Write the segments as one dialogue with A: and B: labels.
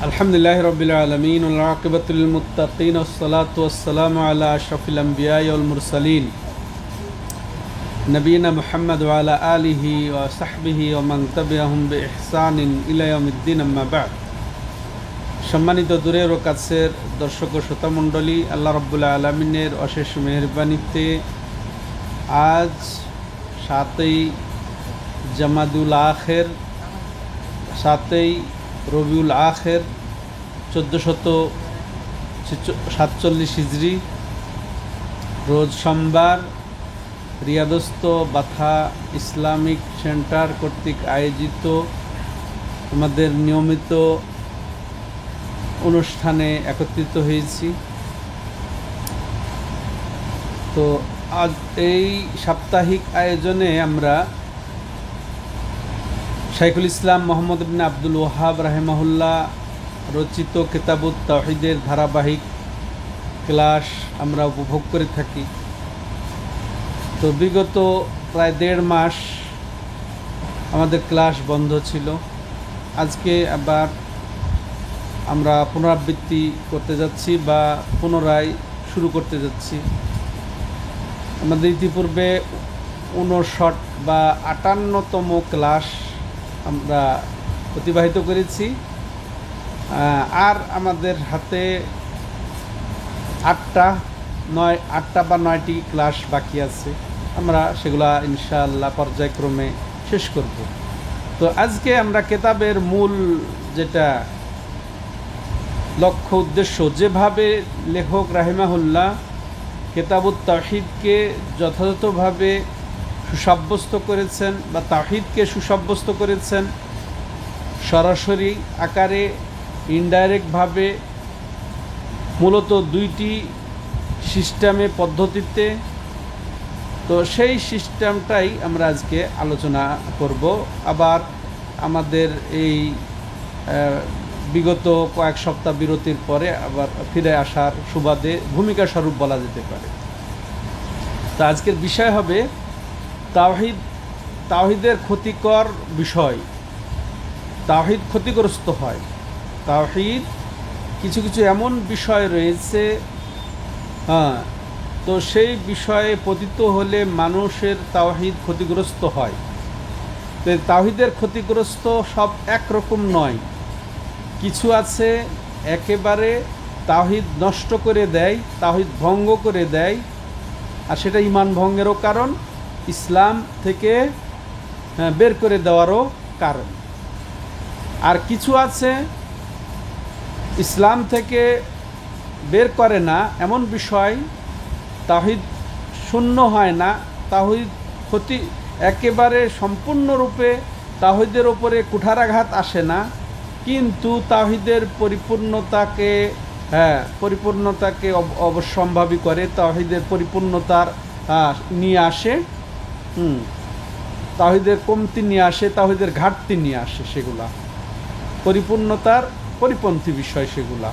A: আলহামদুলিল্লাহি রাব্বিল আলামিন ওয়াল আকিবাতু লিল মুত্তাকিন ওয়াসসালাতু ওয়াসসালামু আলা আশরাফিল আমবিয়া ওয়াল মুরসালিন নবিয়িনা মুহাম্মদ ওয়া আলা আলিহি ওয়া সাহবিহি ওয়া মান তাবিআহুম বিইহসানিন ইলা ইয়াউমিদ্দিন আম্মা বা'দ। সম্মানিত দূরের ও কাছের দর্শক ও শ্রোতা মণ্ডলী, আল্লাহ রাব্বুল আলামিনের অশেষ মেহেরবানিতে আজ 7ই জামাদুল আখির 7ই রবিউল আখির 1447 হিজরি, রোজ সোমবার, রিয়াদস্থ বাথা ইসলামিক সেন্টার কর্তৃক আয়োজিত আমাদের নিয়মিত অনুষ্ঠানে একত্রিত হয়েছি। তো আজ এই সাপ্তাহিক আয়োজনে আমরা শাইখুল ইসলাম মোহাম্মদ ইবনে আব্দুল ওয়াহাব রাহিমাহুল্লাহ রচিত কিতাবুত তাওহীদের ধারাবাহিক ক্লাস আমরা উপভোগ করে থাকি। তো বিগত প্রায় 1.5 মাস আমাদের ক্লাস বন্ধ ছিল। আজকে আবার আমরা পুনরাবৃত্তি করতে যাচ্ছি বা পুনরায় শুরু করতে যাচ্ছি। আমাদের ইতিপূর্বে 59 বা 58তম ক্লাস আমরা অতিবাহিত করেছি, আর আমাদের হাতে 8টা বা 9টি ক্লাস বাকি আছে। আমরা সেগুলা ইনশাআল্লাহ পর্যায়ক্রমে শেষ করব। তো আজকে আমরা কিতাবের মূল যেটা লক্ষ্য উদ্দেশ্য, যেভাবে লেখক রাহিমাহুল্লাহ কিতাবুত তাওহীদকে যথাযথভাবে সুসাব্যস্ত করেছেন বা তাওহীদকে সুসাব্যস্ত করেছেন, সরাসরি আকারে, ইনডাইরেক্টভাবে, মূলত 2টি সিস্টেমে, পদ্ধতিতে। তো সেই সিস্টেমটাই আমরা আজকে আলোচনা করব। আবার আমাদের এই বিগত কয়েক সপ্তাহ বিরতির পরে আবার ফিরে আসার সুবাদে ভূমিকা স্বরূপ বলা যেতে পারে। তো আজকের বিষয় হবে তাওহীদের ক্ষতিকর বিষয়। তাওহীদ ক্ষতিগ্রস্ত হয়। তাওহীদ কিছু কিছু এমন বিষয় রয়েছে, তো সেই বিষয়ে পতিত হলে মানুষের তাওহীদ ক্ষতিগ্রস্ত হয়। তো তাওহীদের ক্ষতিগ্রস্ত সব একরকম নয়। কিছু আছে একেবারে তাওহীদ নষ্ট করে দেয়, তাওহীদ ভঙ্গ করে দেয়, আর সেটা ঈমান ভঙ্গেরও কারণ, ইসলাম থেকে বের করে দেওয়ারও কারণ। আর কিছু আছে ইসলাম থেকে বের করে না, এমন বিষয় তাওহীদ শূন্য হয় না, তাওহীদ ক্ষতি একেবারে সম্পূর্ণরূপে তাওহীদের ওপরে কুঠারাঘাত আসে না, কিন্তু তাওহীদের পরিপূর্ণতাকে অবশ্যম্ভাবী করে, তাওহীদের পরিপূর্ণতার নিয়ে আসে, তাওহীদের কমতি নিয়ে আসে, তাওহীদের ঘাটতি নিয়ে আসে। সেগুলা পরিপূর্ণতার পরিপন্থী বিষয় সেগুলা।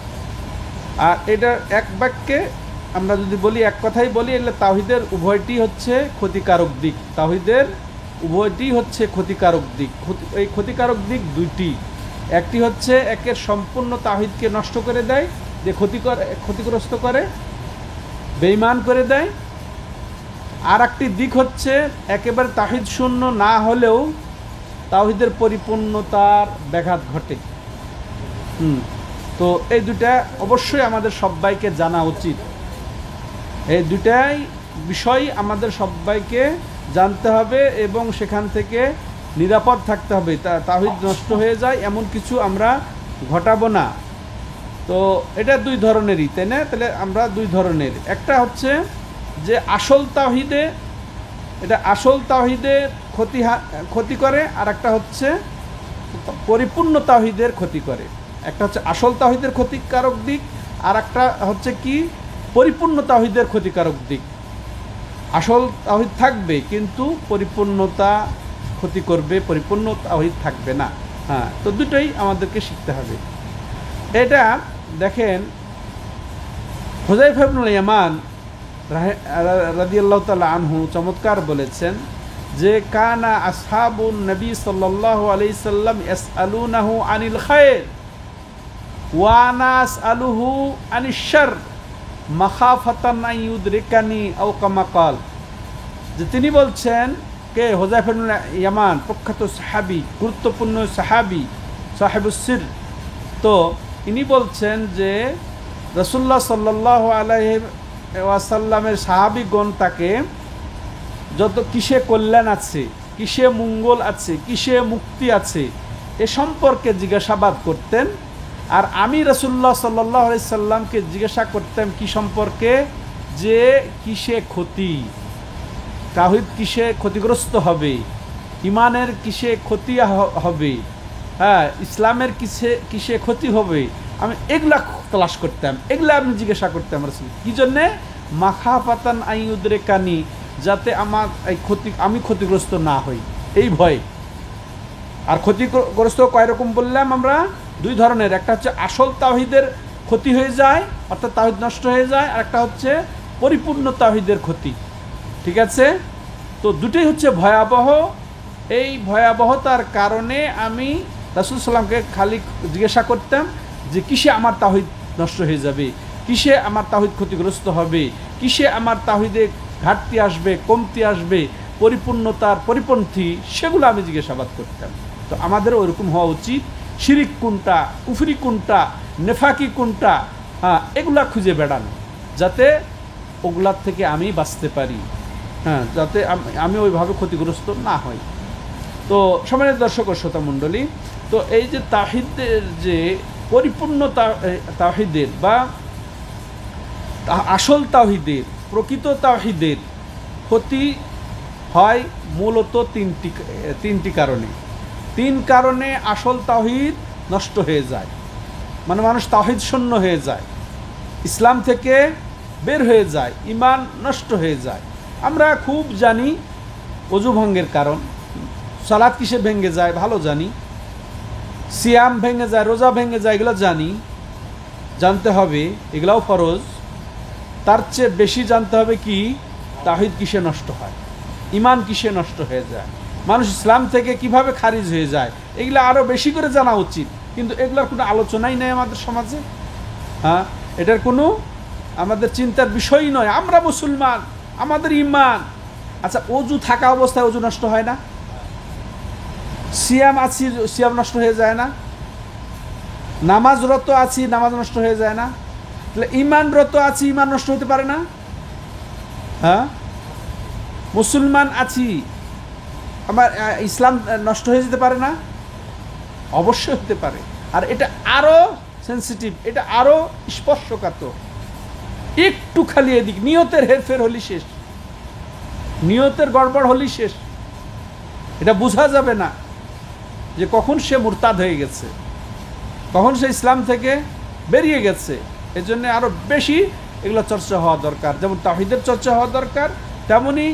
A: আর এটা এক বাক্যে আমরা যদি বলি, এক কথাই বলি, এলে তাওহীদের উভয়টি হচ্ছে ক্ষতিকারক দিক। তাওহীদের উভয়টি হচ্ছে ক্ষতিকারক দিক। এই ক্ষতিকারক দিক 2টি। একটি হচ্ছে একের সম্পূর্ণ তাওহীদকে নষ্ট করে দেয়, যে ক্ষতিগ্রস্ত করে, বেঈমান করে দেয়। আর একটি দিক হচ্ছে একেবারে তাওহীদ শূন্য না হলেও তাওহীদের পরিপূর্ণতার ব্যাঘাত ঘটে। তো এই দুটা অবশ্যই আমাদের সবাইকে জানা উচিত। এই দুটাই বিষয় আমাদের সবাইকে জানতে হবে এবং সেখান থেকে নিরাপদ থাকতে হবে। তাওহীদ নষ্ট হয়ে যায় এমন কিছু আমরা ঘটাবো না। তো এটা 2 ধরনেরই, তাই না? তাহলে আমরা 2 ধরনের, একটা হচ্ছে যে আসল তাওহীদের ক্ষতি করে, আর একটা হচ্ছে পরিপূর্ণ তাওহীদের ক্ষতি করে। একটা হচ্ছে আসল তাওহীদের ক্ষতিকারক দিক, আর একটা হচ্ছে কি পরিপূর্ণ তাওহীদের ক্ষতিকারক দিক। আসল তাওহীদ থাকবে কিন্তু পরিপূর্ণতা ক্ষতি করবে, পরিপূর্ণ তাওহীদ থাকবে না। তো দুটোই আমাদেরকে শিখতে হবে। এটা দেখেন, হুযায়ফা ইবনুল ইয়ামান রাদিয়াল্লাহু তাআলা আনহু চমৎকার বলেছেন যে কানা আসহাবুন নবী সাল্লাল্লাহু আলাইহি সাল্লাম ইয়াসআলুনাহু আনিল খায়র ওয়ানাস আলুহু আনিশার মাখাফাতান আন ইউদরিকানি আও কামা ক্বাল, যে তিনি বলছেন কে, হুযায়ফা ইবনে ইয়ামান, প্রখ্যাত সাহাবী, গুরুত্বপূর্ণ সাহাবী, সাহেবুস সির। তো ইনি বলছেন যে রাসূলুল্লাহ সাল্লাল্লাহু আলাইহি ওয়াসাল্লামের সাহাবীগণ তাকে যত কিসে কল্যাণ আছে, কিসে মঙ্গল আছে, কিসে মুক্তি আছে এ সম্পর্কে জিজ্ঞাসাবাদ করতেন। আর আমি রাসূলুল্লাহ সাল্লাল্লাহু আলাইহি সাল্লামকে জিজ্ঞাসা করতাম কি সম্পর্কে, যে কিসে ক্ষতি, তাওহীদ কিসে ক্ষতিগ্রস্ত হবে, ইমানের কিসে ক্ষতি হবে, হ্যাঁ ইসলামের কিসে ক্ষতি হবে, আমি এগুলা তলাশ করতাম, এগুলা আমি জিজ্ঞাসা করতাম রাসূল। কি জন্যে? মাখাফাতান আন ইউদরিকানি, যাতে আমার আমি ক্ষতিগ্রস্ত না হই, এই ভয়ে। আর ক্ষতিগ্রস্ত কয় রকম বললাম আমরা? দুই ধরনের। একটা হচ্ছে আসল তাওহীদের ক্ষতি হয়ে যায়, অর্থাৎ তাওহীদ নষ্ট হয়ে যায়, আর একটা হচ্ছে পরিপূর্ণ তাওহীদের ক্ষতি। ঠিক আছে? তো দুটোই হচ্ছে ভয়াবহ। এই ভয়াবহতার কারণে আমি রাসূল সাল্লামকে খালি জিজ্ঞাসা করতাম যে কিসে আমার তাওহীদ নষ্ট হয়ে যাবে, কিসে আমার তাওহীদ ক্ষতিগ্রস্ত হবে, কিসে আমার তাওহীদে ঘাটতি আসবে, কমতি আসবে, পরিপূর্ণতার পরিপন্থী, সেগুলো আমি জিজ্ঞাসাবাদ করতাম। তো আমাদেরও ওরকম হওয়া উচিত। শিরিক কোনটা, কুফরি কোনটা, নেফাকি কোনটা, হ্যাঁ এগুলা খুঁজে বেড়ানো, যাতে ওগুলার থেকে আমি বাঁচতে পারি, হ্যাঁ যাতে আমি ওইভাবে ক্ষতিগ্রস্ত না হই। তো সম্মানিত দর্শক ও শ্রোতা মণ্ডলী, তো এই যে তাওহীদের যে পরিপূর্ণ তাওহীদের বা আসল তাওহীদের, প্রকৃত তাওহীদের ক্ষতি হয় মূলত তিনটি কারণে। তিন কারণে আসল তাওহীদ নষ্ট হয়ে যায়, মানে মানুষ তাওহীদ শূন্য হয়ে যায়, ইসলাম থেকে বের হয়ে যায়, ঈমান নষ্ট হয়ে যায়। আমরা খুব জানি ওযু ভঙ্গের কারণ, সালাত কিসে ভেঙে যায় ভালো জানি, সিয়াম ভেঙে যায়, রোজা ভেঙে যায়, এগুলো জানতে হবে, এগুলাও ফরজ। তার চেয়ে বেশি জানতে হবে কি তাওহীদ কিসে নষ্ট হয়, ঈমান কিসে নষ্ট হয়ে যায়, মানুষ ইসলাম থেকে কিভাবে খারিজ হয়ে যায়, এগুলো আরও বেশি করে জানা উচিত। কিন্তু এগুলোর কোনো আলোচনাই নেই আমাদের সমাজে। হ্যাঁ, এটার কোনো আমাদের চিন্তার বিষয়ই নয়। আমরা মুসলমান, আমাদের ঈমান। আচ্ছা, ওযু থাকা অবস্থায় ওযু নষ্ট হয় না? সিয়াম আছি, সিয়াম নষ্ট হয়ে যায় না? নামাজরত আছি, নামাজ নষ্ট হয়ে যায় না? তাহলে ঈমানরত আছি, ঈমান নষ্ট হতে পারে না? হ্যাঁ, মুসলমান আছি, আমার ইসলাম নষ্ট হয়ে যেতে পারে না? অবশ্যই হতে পারে। আর এটা আরও সেন্সিটিভ, এটা আরও স্পর্শকাতর। একটু খালি এদিক নিয়তের হেরফের হলি শেষ, নিয়তের গড়বড় হলি শেষ। এটা বোঝা যাবে না যে কখন সে মুরতাদ হয়ে গেছে, কখন সে ইসলাম থেকে বেরিয়ে গেছে। এজন্য আরও বেশি এগুলো চর্চা হওয়া দরকার। যেমন তাওহীদের চর্চা হওয়া দরকার, তেমনি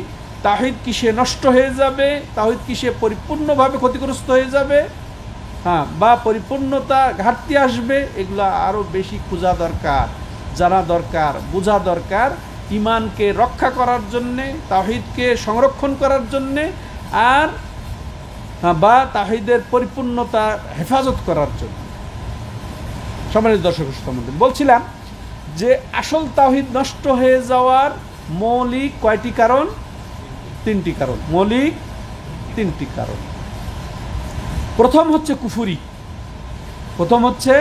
A: তাওহীদ কিসে নষ্ট হয়ে যাবে, তাওহীদ কিসে পরিপূর্ণভাবে ক্ষতিগ্রস্ত হয়ে যাবে, হ্যাঁ বা পরিপূর্ণতা ঘাটতি আসবে, এগুলো আরও বেশি খোঁজা দরকার, জানা দরকার, বোঝা দরকার, ঈমানকে রক্ষা করার জন্যে, তাওহীদকে সংরক্ষণ করার জন্যে, আর বা তাওহীদের পরিপূর্ণতা হেফাজত করার জন্য। সম্মানিত দর্শক শ্রোতামণ্ডলী, বলছিলাম যে আসল তাওহীদ নষ্ট হয়ে যাওয়ার মৌলিক কয়টি কারণ? তিনটি কারণ, মৌলিক তিনটি কারণ। প্রথম হচ্ছে কুফরি। প্রথম হচ্ছে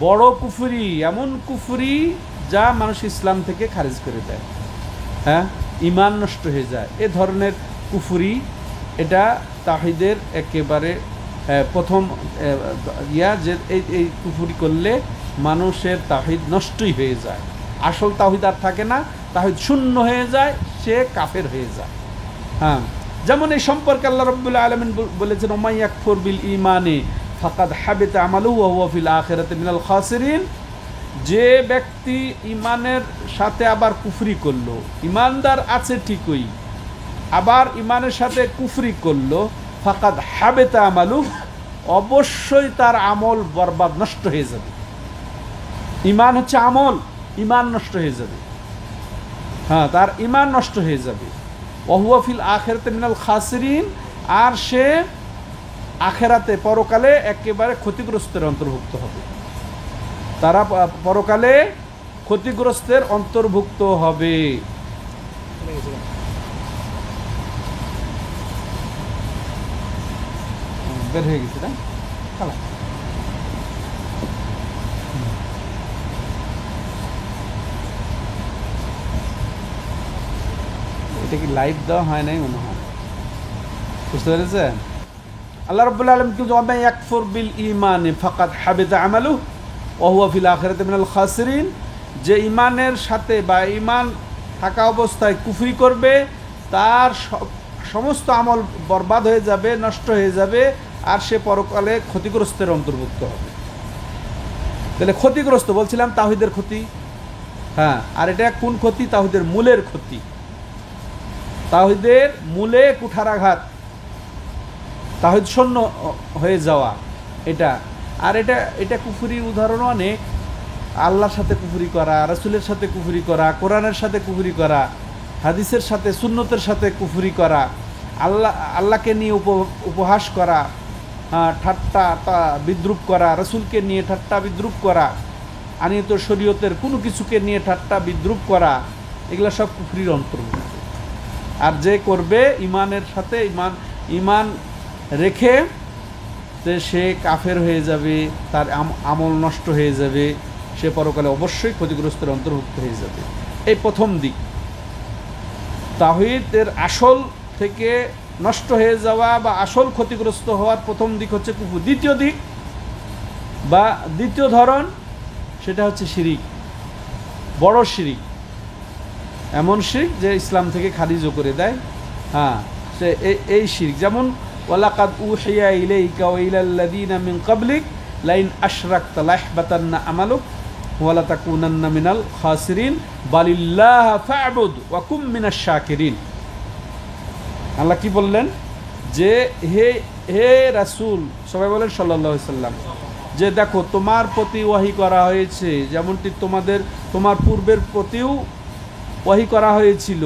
A: বড় কুফরি, এমন কুফরি যা মানুষ ইসলাম থেকে খারিজ করে দেয়, হ্যাঁ ঈমান নষ্ট হয়ে যায়। এ ধরনের কুফরি, এটা তাওহীদের একেবারে প্রথম যে এই কুফরি করলে মানুষের তাওহীদ নষ্টই হয়ে যায়, আসল তাওহীদ আর থাকে না, তাওহীদ শূন্য হয়ে যায়, সে কাফের হয়ে যায়। হ্যাঁ, যেমন এই সম্পর্কে আল্লাহ রাব্বুল আলামিন বলেছেন, ওয়া মান ইয়াকফুর বিল ঈমানি ফাকাদ হাবিতা আমালুহু ওয়া হুয়া ফিল আখিরাতি মিনাল খাসিরিন। যে ব্যক্তি ঈমানের সাথে আবার কুফরি করলো, ঈমানদার আছে ঠিকই, আবার ঈমানের সাথে কুফরি করলো, ফাকাদ হাবিতা আমালুহু, অবশ্যই তার আমল বরবাদ, নষ্ট হয়ে যাবে। ঈমান হচ্ছে আমল, ঈমান নষ্ট হয়ে যাবে, হ্যাঁ তার ঈমান নষ্ট হয়ে যাবে। ওয়া হুয়া ফিল আখিরাতি মিনাল খাসিরিন, আর সে আখেরাতে পরকালে একেবারে ক্ষতিগ্রস্তের অন্তর্ভুক্ত হবে। তারা পরকালে ক্ষতিগ্রস্তের অন্তর্ভুক্ত হবে। বের হয়ে গেছে না খালা। এটা কি লাইভ দেওয়া হয় নাই মনে হয়, বুঝতে পেরেছেন? আল্লাহ রাব্বুল আলামিন কি ওয়া ইয়াকফুর বিল ঈমানি ফাকাদ হাবিতা আমালুহু ওয়া হুয়া ফিল আখিরাতি মিনাল খাসিরিন, যে ঈমানের সাথে বা ঈমান থাকা অবস্থায় কুফরি করবে তার সমস্ত আমল বরবাদ হয়ে যাবে, নষ্ট হয়ে যাবে, আর সে পরকালে ক্ষতিগ্রস্তের অন্তর্ভুক্ত হবে। তাহলে ক্ষতিগ্রস্ত বলছিলাম তাওহীদের ক্ষতি, হ্যাঁ। আর এটা কোন ক্ষতি? তাওহীদের মূলের ক্ষতি, তাওহীদের মূলে কুঠারাঘাত, তাওহীদ শূন্য হয়ে যাওয়া এটা। আর এটা কুফরির উদাহরণ অনেক। আল্লাহর সাথে কুফরি করা, রাসূলের সাথে কুফরি করা, কোরআনের সাথে কুফরি করা, হাদিসের সাথে সুন্নতের সাথে কুফরি করা, আল্লাহকে নিয়ে উপহাস করা, ঠাট্টা বিদ্রূপ করা, রাসূলকে নিয়ে ঠাট্টা বিদ্রূপ করা, আনিত শরীয়তের কোনো কিছুকে নিয়ে ঠাট্টা বিদ্রূপ করা, এগুলো সব কুফরির অন্তর্ভুক্ত। আর যে করবে ঈমানের সাথে ঈমান রেখে, সে কাফের হয়ে যাবে, তার আমল নষ্ট হয়ে যাবে, সে পরকালে অবশ্যই ক্ষতিগ্রস্তের অন্তর্ভুক্ত হয়ে যাবে। এই প্রথম দিক, তাওহীদের আসল থেকে নষ্ট হয়ে যাওয়া বা আসল ক্ষতিগ্রস্ত হওয়ার প্রথম দিক হচ্ছে কুফর। দ্বিতীয় দিক বা দ্বিতীয় ধরন, সেটা হচ্ছে শিরিক, বড় শিরিক, এমন শিরিক যে ইসলাম থেকে খারিজও করে দেয়। হ্যাঁ, সে এই শিরিক, যেমন ওয়ালাকাদ উহিয়া ইলাইকা ওয়া ইলাল্লাযীনা মিন ক্বাবলিক লাইন আশরাকতা লাহবাতান্না আমালুক ওয়া লাতাকুনান্না মিনাল খাসিরিন বালিল্লাহা ফা'বুদ ওয়া কুম মিনাশ শাকিরিন। আল্লাহ কি বললেন? যে হে রাসূল, সবাই বলেন সাল্লাল্লাহু আলাইহি সাল্লাম, যে দেখো তোমার প্রতি ওয়াহি করা হয়েছে যেমনটি তোমার পূর্বের প্রতিও ওয়াহি করা হয়েছিল,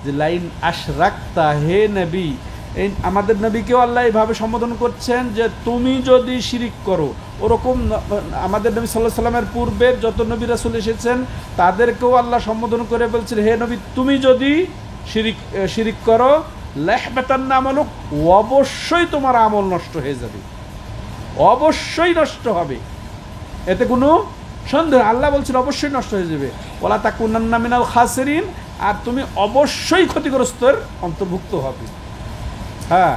A: যে লাইন আশরাকতা, হে নবী, এই আমাদের নবীকেও আল্লাহ এইভাবে সম্বোধন করছেন যে তুমি যদি শিরিক করো। ওরকম আমাদের নবী সাল্লাল্লাহু আলাইহি সাল্লামের পূর্বের যত নবী রাসূল এসেছেন তাদেরকেও আল্লাহ সম্বোধন করে বলছেন, হে নবী, তুমি যদি শিরিক করো, লাহবাতান্না আমালুক, অবশ্যই তোমার আমল নষ্ট হয়ে যাবে, অবশ্যই নষ্ট হবে, এতে কোনো সন্দেহ। আল্লাহ বলছেন অবশ্যই নষ্ট হয়ে যাবে। ওয়ালা তাকুনান্না মিনাল খাসিরিন, আর তুমি অবশ্যই ক্ষতিগ্রস্তের অন্তর্ভুক্ত হবে। হ্যাঁ,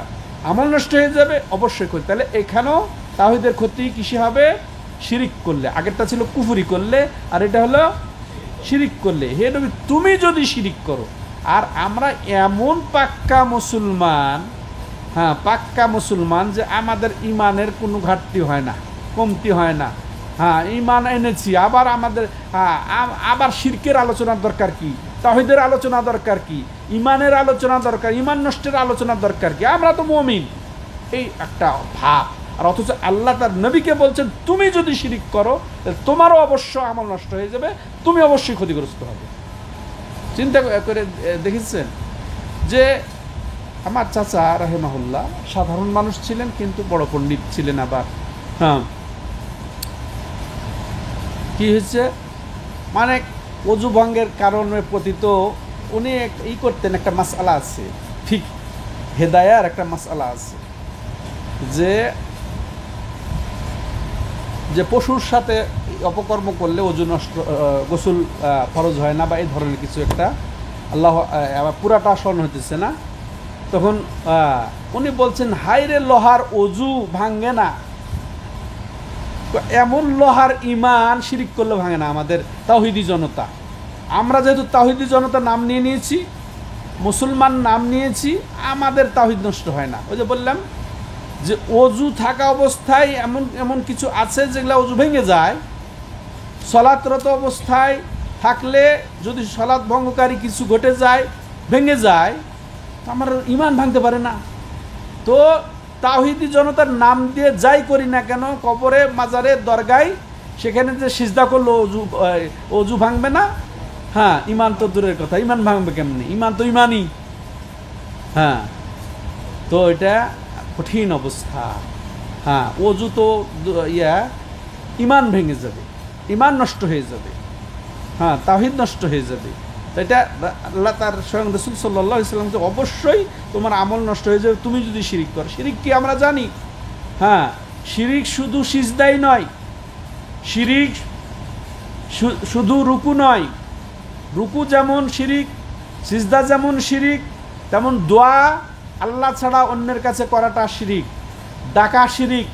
A: আমল নষ্ট হয়ে যাবে, অবশ্যই ক্ষতি। তাহলে এখানেও তাওহীদের ক্ষতি কিসে হবে? শিরিক করলে। আগেরটা ছিল কুফরি করলে, আর এটা হলো শিরিক করলে। হে নবী, তুমি যদি শিরিক করো। আর আমরা এমন পাক্কা মুসলমান, হ্যাঁ পাক্কা মুসলমান, যে আমাদের ঈমানের কোনো ঘাটতি হয় না, কমতি হয় না। হ্যাঁ, ঈমান এনেছি, আবার আমাদের আবার শিরকের আলোচনার দরকার কি? তাওহীদের আলোচনা দরকার কি? ঈমানের আলোচনা দরকার, ঈমান নষ্টের আলোচনা দরকার কি? আমরা তো মুমিন, এই একটা ভাব। আর অথচ আল্লাহ তার নবীকে বলছেন তুমি যদি শিরিক করো তোমারও অবশ্য আমল নষ্ট হয়ে যাবে, তুমি অবশ্যই ক্ষতিগ্রস্ত হবে। চিন্তা করে দেখেছেন যে আমার চাচা রাহিমাহুল্লাহ সাধারণ মানুষ ছিলেন, কিন্তু বড় পণ্ডিত ছিলেন। আবার হ্যাঁ, কি হয়েছে, মানে অজু ভঙ্গের কারণের প্রতি তো উনি করতেন, একটা মাসআলা আছে, ঠিক হেদায়ার একটা মাসআলা আছে, যে পশুর সাথে অপকর্ম করলে অজু নষ্ট, গোসল ফরজ হয় না, বা এই ধরনের কিছু একটা। আল্লাহ, পুরাটা স্মরণ হইতেছে না। তখন উনি বলছেন, হাইরে লোহার অজু ভাঙে না, এমন লোহার ঈমান শিরিক করলে ভাঙে না আমাদের তাওহীদি জনতা। আমরা যেহেতু তাওহীদি জনতা নাম নিয়ে নিয়েছি, মুসলমান নাম নিয়েছি, আমাদের তাওহীদ নষ্ট হয় না। ওই যে বললাম যে অজু থাকা অবস্থায় এমন কিছু আছে যেগুলো অজু ভেঙে যায়। সলাতরত অবস্থায় থাকলে যদি সলাত ভঙ্গকারী কিছু ঘটে যায়, ভেঙে যায়, আমার ঈমান ভাঙতে পারে না। তো তাওহীদি জনতার নাম দিয়ে যাই করি না কেন, কবরে, মাজারে, দরগায়, সেখানে যে সিজদা করলো অজু ভাঙবে না। হ্যাঁ, ঈমান তো দূরের কথা, ঈমান ভাঙবে কেমনি? ঈমান তো ঈমানই। হ্যাঁ, তো এটা কঠিন অবস্থা। হ্যাঁ, অজু তো ঈমান ভেঙে যাবে। ঈমান নষ্ট হয়ে যাবে, হ্যাঁ তাওহীদ নষ্ট হয়ে যাবে। তো এটা আল্লাহ তার স্বয়ং রাসূল সাল্লাল্লাহু আলাইহি ওয়াসাল্লাম যে অবশ্যই তোমার আমল নষ্ট হয়ে যাবে তুমি যদি শিরিক করো। শিরিক কি আমরা জানি, হ্যাঁ শিরিক শুধু সিজদাই নয়, শিরিক শুধু রুকু নয়, রুকু যেমন শিরিক, সিজদা যেমন শিরিক, তেমন দোয়া আল্লাহ ছাড়া অন্যের কাছে করাটা শিরিক, ডাকা শিরিক,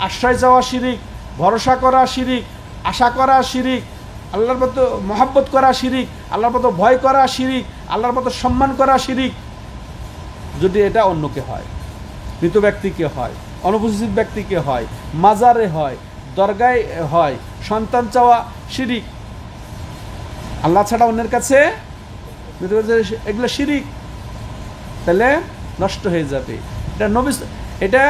A: আশ্রয় চাওয়া শিরিক, ভরসা করা শিরিক, আশা করা শিরিক, আল্লাহর মতো মহব্বত করা শিরিক, আল্লাহর মতো ভয় করা শিরিক, আল্লাহর মতো সম্মান করা শিরিক। যদি এটা অন্যকে হয়, মৃত ব্যক্তিকে হয়, অনুপস্থিত ব্যক্তিকে হয়, মাজারে হয়, দরগায় হয়, সন্তান চাওয়া শিরিক, আল্লাহ ছাড়া অন্যের কাছে এগুলো শিরিক, তাহলে নষ্ট হয়ে যাবে। এটা নবী, এটা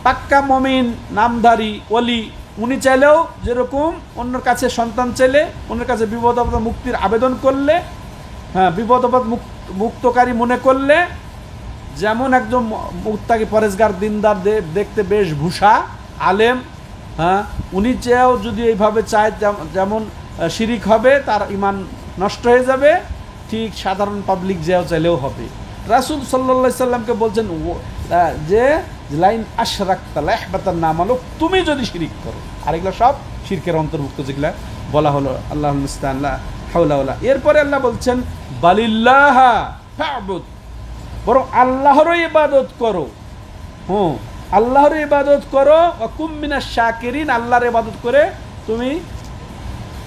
A: পাক্কা মমিন নামধারী ওলি উনি চাইলেও যেরকম অন্যের কাছে সন্তান চাইলে, অন্যের কাছে বিপদ আপদ মুক্তির আবেদন করলে, হ্যাঁ বিপদ আপদ মুক্তকারী মনে করলে, যেমন একজন মুত্তাকি পরেজগার দিনদার দেখতে বেশ ভূষা আলেম, হ্যাঁ উনি চেয়েও যদি এইভাবে চায় যেমন শিরিক হবে, তার ঈমান নষ্ট হয়ে যাবে, ঠিক সাধারণ পাবলিক যেও চাইলেও হবে। রাসূল সাল্লাল্লাহু আলাইহি সাল্লামকে বলছেন যে লাইন আশরাকতা লাহবাতান্না আমালুক, তুমি যদি শিরিক করো। আর এগুলো সব শিরকের অন্তর্ভুক্ত যেগুলা বলা হলো। আল্লাহুল মুস্তাআন, লা হাওলা ওয়ালা। এরপরে আল্লাহ বলছেন বালিল্লাহা ফা'বুদ, বরং আল্লাহরই ইবাদত করো, আল্লাহর ইবাদত করো, ওয়া কুম মিনাশ শাকিরিন, আল্লাহর ইবাদত করে তুমি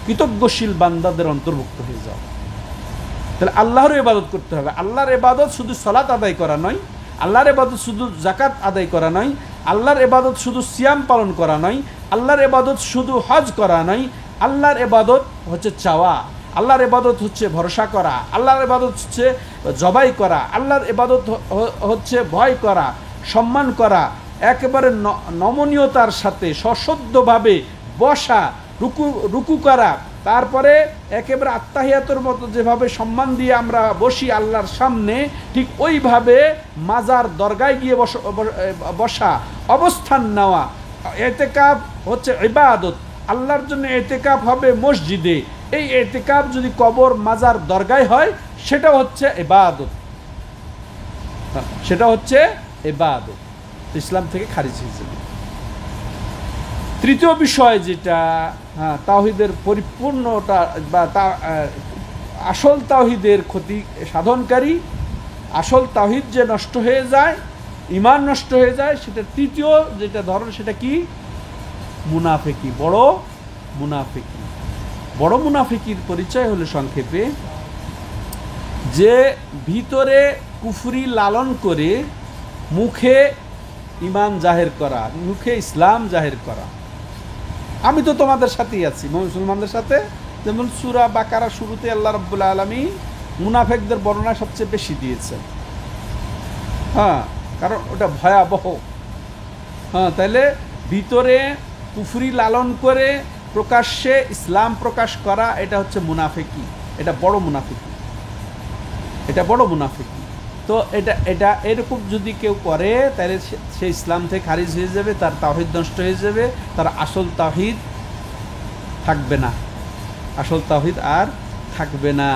A: কৃতজ্ঞশীল বান্দাদের অন্তর্ভুক্ত হয়ে যাও। তাহলে আল্লাহর ইবাদত করতে হবে। আল্লাহর ইবাদত শুধু সালাত আদায় করা নয়, আল্লাহর ইবাদত শুধু যাকাত আদায় করা নয়, আল্লাহর ইবাদত শুধু সিয়াম পালন করা নয়, আল্লাহর ইবাদত শুধু হজ করা নয়, আল্লাহর ইবাদত হচ্ছে চাওয়া, আল্লাহর ইবাদত হচ্ছে ভরসা করা, আল্লাহর ইবাদত হচ্ছে জবাই করা, আল্লাহর ইবাদত হচ্ছে ভয় করা, সম্মান করা, একেবারে নমনীয়তার সাথে সশ্রদ্ধভাবে বসা, রুকু করা, তারপরে একেবারে আত্তাহিয়াতের মতো যেভাবে সম্মান দিয়ে আমরা বসি আল্লাহর সামনে, ঠিক ওইভাবে মাজার দরগায় গিয়ে বসা, অবস্থান নেওয়া। এতেকাফ হচ্ছে ইবাদত, আল্লাহর জন্য এতেকাফ হবে মসজিদে, এই এতেকাফ যদি কবর মাজার দরগায় হয় সেটা হচ্ছে ইবাদত, সেটা হচ্ছে ইবাদত, ইসলাম থেকে খারিজ হয়ে যাবে। তৃতীয় বিষয় যেটা, হ্যাঁ তাওহীদের পরিপূর্ণতা বা আসল তাওহীদের ক্ষতি সাধনকারী, আসল তাওহীদ যে নষ্ট হয়ে যায়, ঈমান নষ্ট হয়ে যায়, সেটা তৃতীয় যেটা ধরন, সেটা কি? মুনাফিকি, বড় মুনাফিকি। বড় মুনাফিকির পরিচয় হলো সংক্ষেপে যে ভিতরে কুফরি লালন করে মুখে ঈমান জাহের করা, মুখে ইসলাম জাহের করা। আমি তো তোমাদের সাথেই আছি, মুসলমানদের সাথে। যেমন সূরা বাকারা শুরুতে আল্লাহ রাব্বুল আলামিন মুনাফিকদের বর্ণনা সবচেয়ে বেশি দিয়েছেন, হ্যাঁ কারণ ওটা ভয়াবহ। হ্যাঁ তাহলে ভিতরে কুফরি লালন করে প্রকাশ্যে ইসলাম প্রকাশ করা, এটা হচ্ছে মুনাফিকি, এটা বড় মুনাফিকি, এটা বড় মুনাফিকি। তো এটা এরকম যদি কেউ করে তাহলে সে ইসলাম থেকে খারিজ হয়ে যাবে, তার তাওহীদ নষ্ট হয়ে যাবে, তার আসল তাওহীদ থাকবে না, আসল তাওহীদ আর থাকবে না।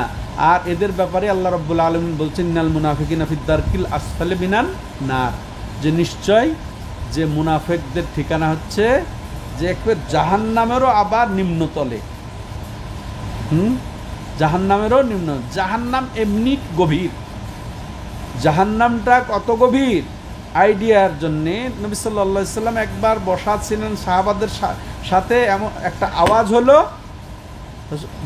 A: আর এদের ব্যাপারে আল্লাহ রাব্বুল আলামিন বলছেন ইন্নাল মুনাফিকিনা ফিদ দারকিল আসফালি মিনান নার, যে নিশ্চয় যে মুনাফিকদের ঠিকানা হচ্ছে যে একবার জাহান্নামেরও আবার নিম্নতলে। জাহান্নামেরও নিম্ন, জাহান্নাম এমনি গভীর, জাহান্নামটা কত গভীর আইডিয়ার জন্যে নবী সাল্লাল্লাহু আলাইহি সাল্লাম একবার বসা ছিলেন সাহাবাদের সাথে, এমন একটা আওয়াজ হলো,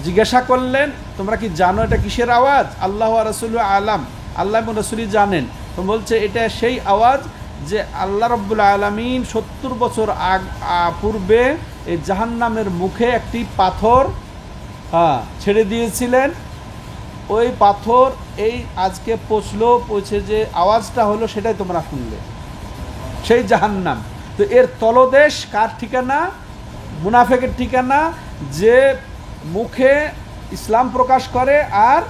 A: জিজ্ঞাসা করলেন তোমরা কি জানো এটা কিসের আওয়াজ? আল্লাহ ওয়া রাসূলু আলাম, আল্লাহ এবং রাসূলই জানেন। তো বলছে এটা সেই আওয়াজ যে আল্লাহ রাব্বুল আলামিন 70 বছর পূর্বে এই জাহান্নামের মুখে একটি পাথর ছেড়ে দিয়েছিলেন। ওই পাথর এই আজকে পৌঁছে যে আওয়াজটা হলো সেটাই তোমরা শুনলে, সেই জাহান্নাম। তো এর তলদেশ কার ঠিকানা? মুনাফিকের ঠিকানা, যে মুখে ইসলাম প্রকাশ করে আর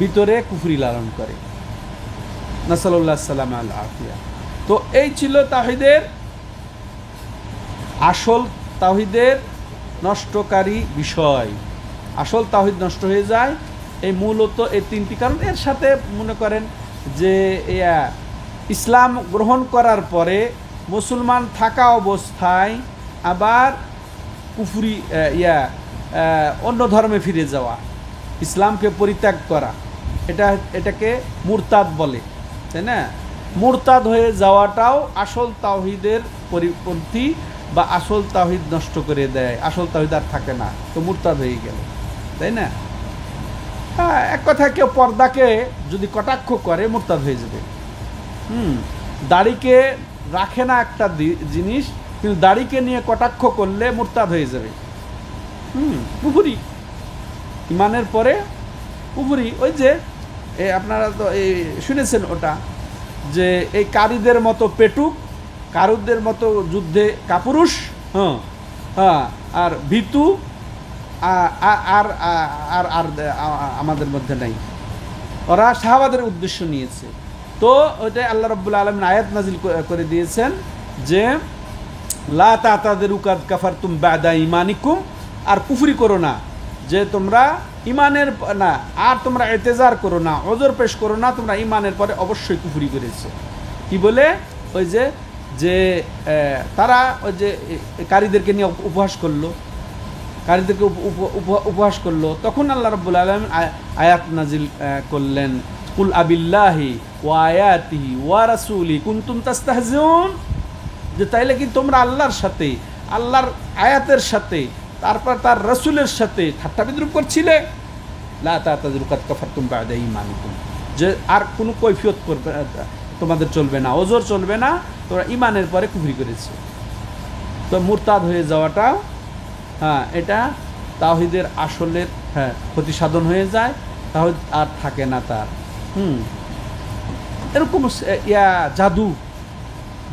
A: ভিতরে কুফরি লালন করে। নাসাল্লাল্লাহু সাল্লাম আল আফিয়া। তো এই ছিল তাওহীদের আসল তাওহীদের নষ্টকারী বিষয়, আসল তাওহীদ নষ্ট হয়ে যায়। এই মূলত এই তিনটি কারণ। এর সাথে মনে করেন যে ইসলাম গ্রহণ করার পরে মুসলমান থাকা অবস্থায় আবার কুফরি অন্য ধর্মে ফিরে যাওয়া, ইসলামকে পরিত্যাগ করা, এটাকে মুরতাদ বলে, তাই না? মুরতাদ হয়ে যাওয়াটাও আসল তাওহীদের পরিপন্থী বা আসল তাওহীদ নষ্ট করে দেয়, আসল তাওহীদ আর থাকে না, তো মুরতাদ হয়ে গেল, তাই না? হ্যাঁ, এক কথা কেউ পর্দাকে যদি কটাক্ষ করে মুরতাদ হয়ে যাবে। দাড়িকে রাখে না একটা জিনিস, কিন্তু দাড়িকে নিয়ে কটাক্ষ করলে মুরতাদ হয়ে যাবে। কুফরি, ইমানের পরে কুফরি। ওই যে আপনারা তো এই শুনেছেন ওটা, যে এই কারীদের মতো পেটুক, কারুদের মতো যুদ্ধে কাপুরুষ, আর ভীতু আর আর আর আমাদের মধ্যে নাই। ওরা সাহাবাদের উদ্দেশ্য নিয়েছে। তো ওইটাই আল্লাহ রাব্বুল আলামিন আয়াত নাজিল করে দিয়েছেন যে লা তাতাদিরু কাদ কাফারতুম বাদা ঈমানিকুম, আর কুফরি করো না, যে তোমরা ইমানের না, আর তোমরা ইতিজার করো না, ওজর পেশ করো না, তোমরা ইমানের পরে অবশ্যই কুফরি করেছো। কি বলে? ওই যে তারা ওই যে কারীদেরকে নিয়ে উপহাস করলো, কারীদেরকে উপহাস করলো, তখন আল্লাহ রাব্বুল আলামিন আয়াত নাজিল করলেন, কুল আবিল্লাহি ওয়া আয়াতিহি ওয়া রাসূলি কুনতুম তাস্তাহজিউন, যে তাইলে কি তোমরা আল্লাহর সাথে, আল্লাহর আয়াতের সাথে, তারপর তার রাসূলের সাথে ঠাট্টা বিদ্রুপ করছিলে? লা তাতাযিরু কাদ কাফারতুম বা'দা ঈমানিকুম, যে আর কোনো কৈফিয়ত করবে তোমাদের চলবে না, ওজর চলবে না, তোমরা ঈমানের পরে কুফরি করেছো। তো মুরতাদ হয়ে যাওয়াটা, এটা তাওহীদের আসলের ক্ষতি সাধন হয়ে যায়, তাওহীদ আর থাকে না তার। এরকম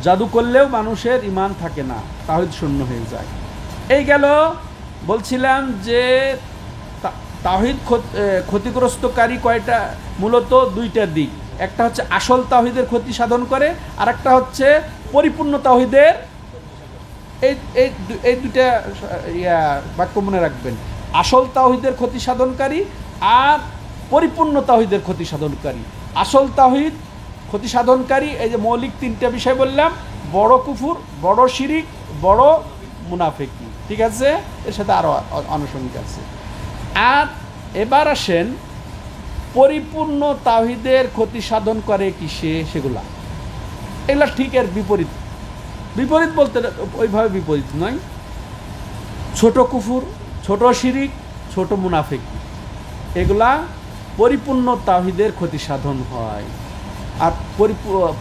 A: জাদু করলেও মানুষের ঈমান থাকে না, তাওহীদ শূন্য হয়ে যায়। এই গেল, বলছিলাম যে তাওহীদ ক্ষতিগ্রস্তকারী কয়টা, মূলত দুইটা দিক। একটা হচ্ছে আসল তাওহীদের ক্ষতি সাধন করে, আর একটা হচ্ছে পরিপূর্ণ তাওহীদের, এই দুইটা বাক্য মনে রাখবেন, আসল তাওহীদের ক্ষতি সাধনকারী আর পরিপূর্ণ তাওহীদের ক্ষতি সাধনকারী। আসল তাওহীদ ক্ষতি সাধনকারী, এই যে মৌলিক তিনটা বিষয় বললাম, বড় কুফর, বড় শিরিক, বড় মুনাফিকি, ঠিক আছে? এর সাথে আরও আনুষঙ্গিক আছে। আর এবার আসেন পরিপূর্ণ তাওহীদের ক্ষতি সাধন করে কিসে, সেগুলা, এগুলা ঠিক এর বিপরীত। বিপরীত বলতে ওইভাবে বিপরীত নয়, ছোট কুফর, ছোট শিরিক, ছোট মুনাফিকি, এগুলা পরিপূর্ণ তাওহীদের ক্ষতি সাধন হয়। আর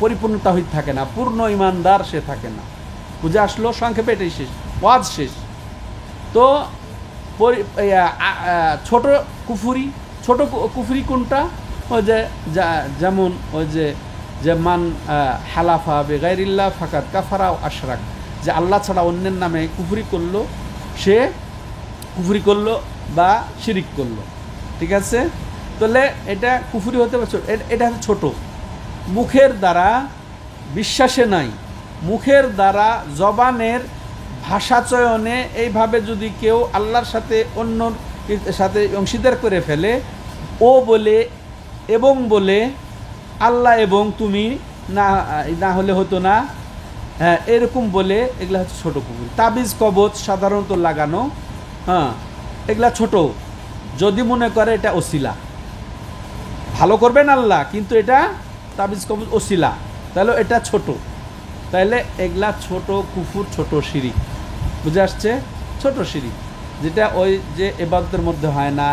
A: পরিপূর্ণ তাওহীদ থাকে না, পূর্ণ ইমানদার সে থাকে না। বুঝে আসলো? সংক্ষেপে এটাই শেষ, ওয়াজ শেষ। তো ছোট কুফরি কোনটা? ওই যে যেমন ওই যে মান হালাফা বেগাইরিল্লাহ ফাকাদ কাফারা আশরাক, যে আল্লাহ ছাড়া অন্যের নামে কুফরি করলো, সে কুফরি করলো বা শিরিক করলো, ঠিক আছে? তাহলে এটা কুফরি হতে পারে, এটা হচ্ছে ছোট। মুখের দ্বারা, বিশ্বাসে নাই, মুখের দ্বারা, জবানের ভাষা চয়নে এইভাবে যদি কেউ আল্লাহর সাথে অন্যর সাথে অংশীদার করে ফেলে, ও বলে, এবং বলে, আল্লাহ এবং তুমি না হলে হতো না, এরকম বলে, এগুলা হচ্ছে ছোটো কুফরি। তাবিজ কবচ সাধারণত লাগানো, এগুলা ছোট। যদি মনে করে এটা ওসিলা, ভালো করবেন আল্লাহ, কিন্তু এটা তাবিজ কবচ ওসিলা, তাহলে এটা ছোট, তাহলে এগুলা ছোট কুফর, ছোট শিরিক। বুঝে আসছে? ছোট শিরিক, যেটা ওই যে ইবাদতের মধ্যে হয় না,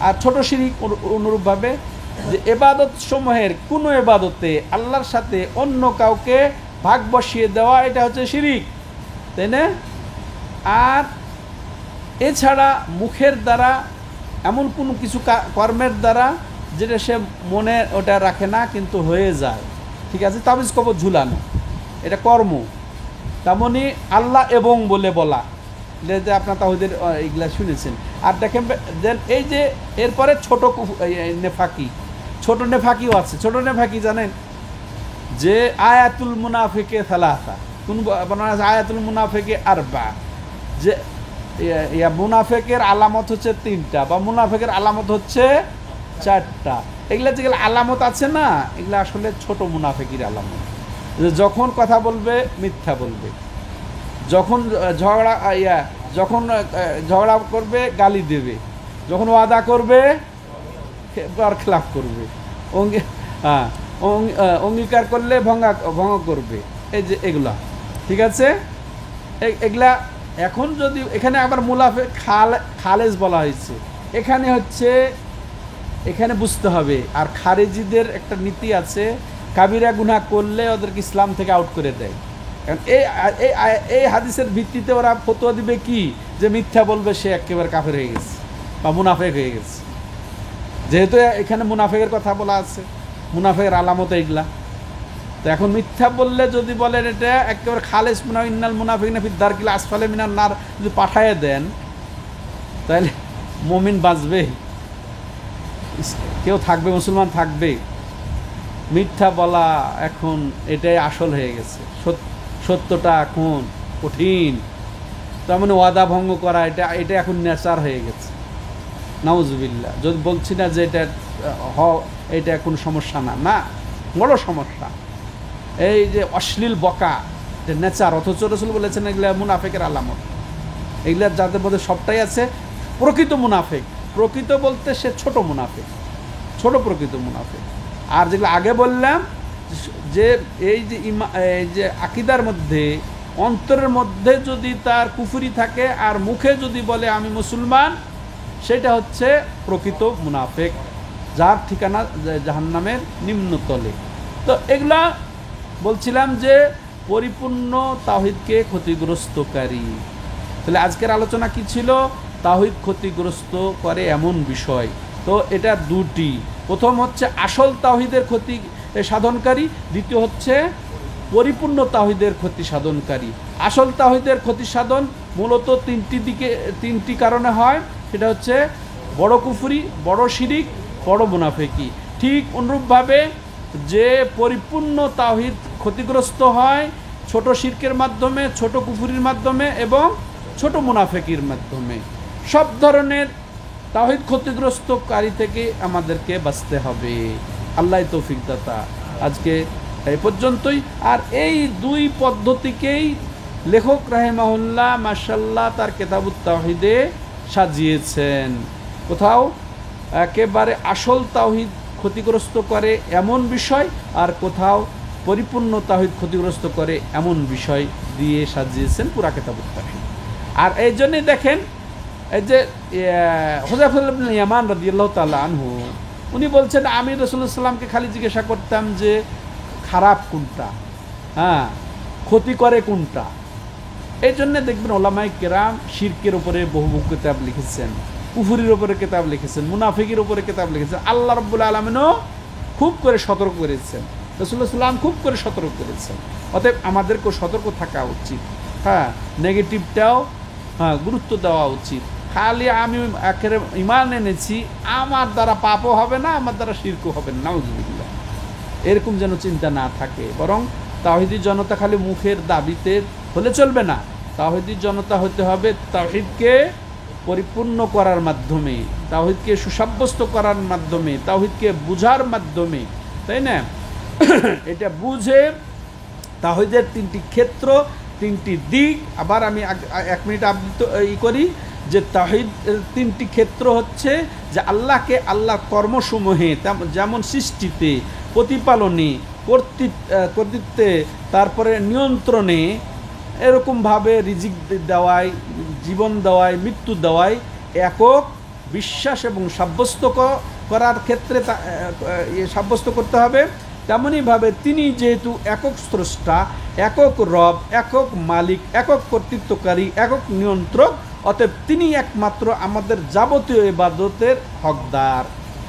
A: আর ছোট শিরিক অনুরূপভাবে যে ইবাদত সমূহের কোনো ইবাদতে আল্লাহর সাথে অন্য কাউকে ভাগ বসিয়ে দেওয়া, এটা হচ্ছে শিরিক, তাই না? আর এছাড়া মুখের দ্বারা এমন কোনো কিছু কর্মের দ্বারা যেটা সে মনে ওটা রাখে না, কিন্তু হয়ে যায়, ঠিক আছে? তাবিজ কবজ ঝুলানো, এটা কর্ম। তেমনি আল্লাহ এবং বলে বলা, যে আপনার তাওহীদের এইগুলা শুনেছেন। আর দেখেন এই যে এরপরে ছোট নেফাকি, ছোট নেফাকিও আছে। ছোট নেফাকি জানেন যে আয়াতুল মুনাফিকে সালাসা, কোন বর্ণনা আছে আয়াতুল মুনাফিকে আরবা, যে মুনাফেকের আলামত হচ্ছে 3টা, বা মুনাফেকের আলামত হচ্ছে 4টা। এগুলা যেগুলো আলামত আছে না, এগুলো আসলে ছোট মুনাফেকির আলামত। যখন কথা বলবে মিথ্যা বলবে, যখন ঝগড়া করবে গালি দেবে, যখন ওয়াদা করবে খেলাফ করবে, অঙ্গীকার করলে ভঙ্গ করবে। এই যে এগুলা, ঠিক আছে, এগুলা। এখন যদি এখানে আবার মুনাফিক খালেজ বলা হয়েছে, এখানে হচ্ছে, এখানে বুঝতে হবে। আর খারেজিদের একটা নীতি আছে, কাবিরা গুনাহ করলে ওদেরকে ইসলাম থেকে আউট করে দেয়। কারণ এই হাদিসের ভিত্তিতে ওরা ফতোয়া দিবে কি, যে মিথ্যা বলবে সে একেবারে কাফের হয়ে গেছে বা মুনাফেক হয়ে গেছে। যেহেতু এখানে মুনাফেকের কথা বলা আছে, মুনাফেকের আলামত এইগুলা। তো এখন মিথ্যা বললে যদি বলেন এটা একেবারে খালেস ইন্নাল মুনাফিকিনা ফিদ দারকিল আসফালে মিনান নার, যদি পাঠায় দেন তাহলে মুমিন বাঁচবে, কেউ থাকবে, মুসলমান থাকবে? মিথ্যা বলা এখন এটাই আসল হয়ে গেছে, সত্যটা এখন কঠিন। তার মানে ওয়াদা ভঙ্গ করা এটা এখন নেচার হয়ে গেছে, নাউজুবিল্লাহ। যদি বলছি না যে এটা কোনো সমস্যা না, বড় সমস্যা। এই যে অশ্লীল বকা, যে নেচার, অথচ রাসূল বলেছেন এগুলা মুনাফিকের আলামত। এগুলা যাদের মধ্যে সবটাই আছে, প্রকৃত মুনাফিক। প্রকৃত বলতে সে ছোট মুনাফিক, ছোট প্রকৃত মুনাফিক। আর যেগুলো আগে বললাম, যে এই যে আকীদার মধ্যে, অন্তরের মধ্যে যদি তার কুফরি থাকে আর মুখে যদি বলে আমি মুসলমান, সেটা হচ্ছে প্রকৃত মুনাফিক, যার ঠিকানা জাহান্নামের নিম্নতলে। তো এগুলা বলছিলাম যে পরিপূর্ণ তাওহীদকে ক্ষতিগ্রস্তকারী। তাহলে আজকের আলোচনা কি ছিল? তাওহীদ ক্ষতিগ্রস্ত করে এমন বিষয়। তো এটা দুটি, প্রথম হচ্ছে আসল তাওহীদের ক্ষতি সাধনকারী, দ্বিতীয় হচ্ছে পরিপূর্ণ তাওহীদের ক্ষতি সাধনকারী। আসল তাওহীদের ক্ষতি সাধন মূলত তিনটি কারণে হয়। সেটা হচ্ছে বড় কুফরি, বড় শিরিক, বড় মুনাফিকি। ঠিক অনুরূপভাবে যে পরিপূর্ণ তাওহীদ ক্ষতিগ্রস্ত হয় ছোট শিরকের মাধ্যমে, ছোট কুফরির মাধ্যমে এবং ছোট মুনাফিকির মাধ্যমে। সব ধরনের তাওহীদ ক্ষতিগ্রস্তকারী থেকে আমাদেরকে বাঁচতে হবে। আল্লাহ তৌফিক দাতা। আজকে এই পর্যন্তই। আর এই দুই পদ্ধতিকেই লেখক রাহিমাহুল্লাহ মাশাআল্লাহ তার কিতাবুত তাওহীদে সাজিয়েছেন। কোথাও একেবারে আসল তাওহীদ ক্ষতিগ্রস্ত করে এমন বিষয়, আর কোথাও পরিপূর্ণ তাওহীদ ক্ষতিগ্রস্ত করে এমন বিষয় দিয়ে সাজিয়েছেন পুরা কিতাবুত তাওহীদ। আর এই জন্যই দেখেন, এই যে হুযায়ফা ইবনে ইয়ামান রাদিয়াল্লাহু তাআলা আনহু, উনি বলছেন আমি রাসূলুল্লাহ সাল্লাল্লাহু আলাইহি ওয়াসাল্লামকে খালি জিজ্ঞাসা করতাম যে খারাপ কোনটা, ক্ষতি করে কোনটা। এই জন্য দেখবেন ওলামায়ে কেরাম শিরকের উপরে বহু কিতাব লিখেছেন, কুফরির উপরে কিতাব লিখেছেন, মুনাফিকের উপরে কিতাব লিখেছেন। আল্লাহ রাব্বুল আলামিনও খুব করে সতর্ক করেছেন, রাসূলুল্লাহ সাল্লাল্লাহু আলাইহি ওয়াসাল্লাম খুব করে সতর্ক করেছেন। অতএব আমাদেরকেও সতর্ক থাকা উচিত। নেগেটিভটাও গুরুত্ব দেওয়া উচিত। খালি আমি একেবারে ঈমান এনেছি, আমার দ্বারা পাপও হবে না, আমার দ্বারা শিরকও হবে না, নাউযুবিল্লাহ, এরকম যেন চিন্তা না থাকে। বরং তাওহীদি জনতা খালি মুখের দাবিতে হলে চলবে না। তাওহীদি জনতা হতে হবে তাওহীদকে পরিপূর্ণ করার মাধ্যমে, তাওহীদকে সুসাব্যস্ত করার মাধ্যমে, তাওহীদকে বুঝার মাধ্যমে, তাই না? এটা বুঝে তাওহীদের তিনটি ক্ষেত্র, তিনটি দিক। আবার আমি 1 মিনিট করি যে তাওহীদ তিনটি ক্ষেত্র হচ্ছে যে আল্লাহকে আল্লাহর কর্মসমূহে, যেমন সৃষ্টিতে, প্রতিপালনে, কর্তৃত্বে, তারপরে নিয়ন্ত্রণে, এরকমভাবে রিজিক দেওয়ায়, জীবন দেওয়ায়, মৃত্যু দেওয়ায় একক বিশ্বাস এবং সাব্যস্ত করার ক্ষেত্রে সাব্যস্ত করতে হবে। তেমনইভাবে তিনি যেহেতু একক স্রষ্টা, একক রব, একক মালিক, একক কর্তৃত্বকারী, একক নিয়ন্ত্রক, অতএব তিনি একমাত্র আমাদের যাবতীয় ইবাদতের হকদার,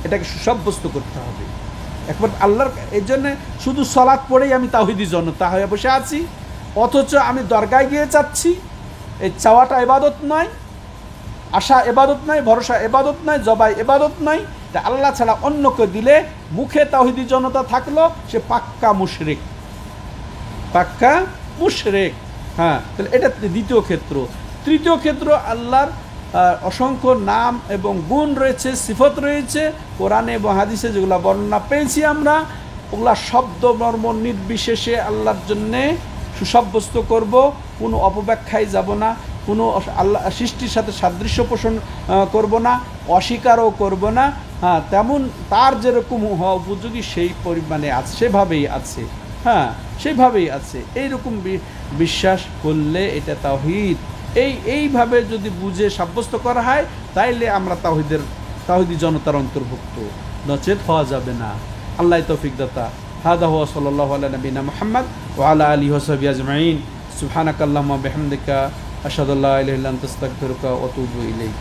A: এটাকে সুসাব্যস্ত করতে হবে একবার আল্লাহর। এই জন্য শুধু সালাত পড়েই আমি তাওহীদি জনতা হয়ে বসে আছি, অথচ আমি দরগায় গিয়ে চাচ্ছি। এই চাওয়াটা ইবাদত নয়, আশা ইবাদত নয়, ভরসা ইবাদত নয়, জবাই ইবাদত নয়। আল্লাহ ছাড়া অন্যকে দিলে মুখে তাওহীদি জনতা থাকলো, সে পাক্কা মুশরিক, পাক্কা মুশরিক। তাহলে এটা দ্বিতীয় ক্ষেত্র। তৃতীয় ক্ষেত্র, আল্লাহর অসংখ্য নাম এবং গুণ রয়েছে, সিফত রয়েছে কোরআনে এবং হাদিসে যেগুলো বর্ণনা পেয়েছি আমরা, ওগুলা শব্দ মর্ম নির্বিশেষে আল্লাহর জন্যে সুসাব্যস্ত করব, কোনো অপব্যাখ্যায় যাব না, কোনো আল্লাহ সৃষ্টির সাথে সাদৃশ্য পোষণ করব না, অস্বীকারও করব না। হ্যাঁ, তেমন তার যেরকম হওয়া উপযোগী সেই পরিমাণে আছে, সেভাবেই আছে। হ্যাঁ, সেইভাবেই আছে। এইরকম বিশ্বাস করলে এটা তাওহীদ। এইভাবে যদি বুঝে সাব্যস্ত করা হয়, তাইলে আমরা তাওহীদি জনতার অন্তর্ভুক্ত, নচেত হওয়া যাবে না। আল্লাহ তৌফিক দাতা। হাদা হুয়া সাল্লাল্লাহু আলা নবিনা মুহাম্মদ ওয়া আলা আলিহি ওয়া সাহবিহি আজমাইন। সুবহানাকাল্লাহুম্মা ওয়া বিহামদিকা আশহাদু আল্লা ইলাহা ইল্লা আনতা আস্তাগফিরুকা ওয়া আতুবু ইলাইক।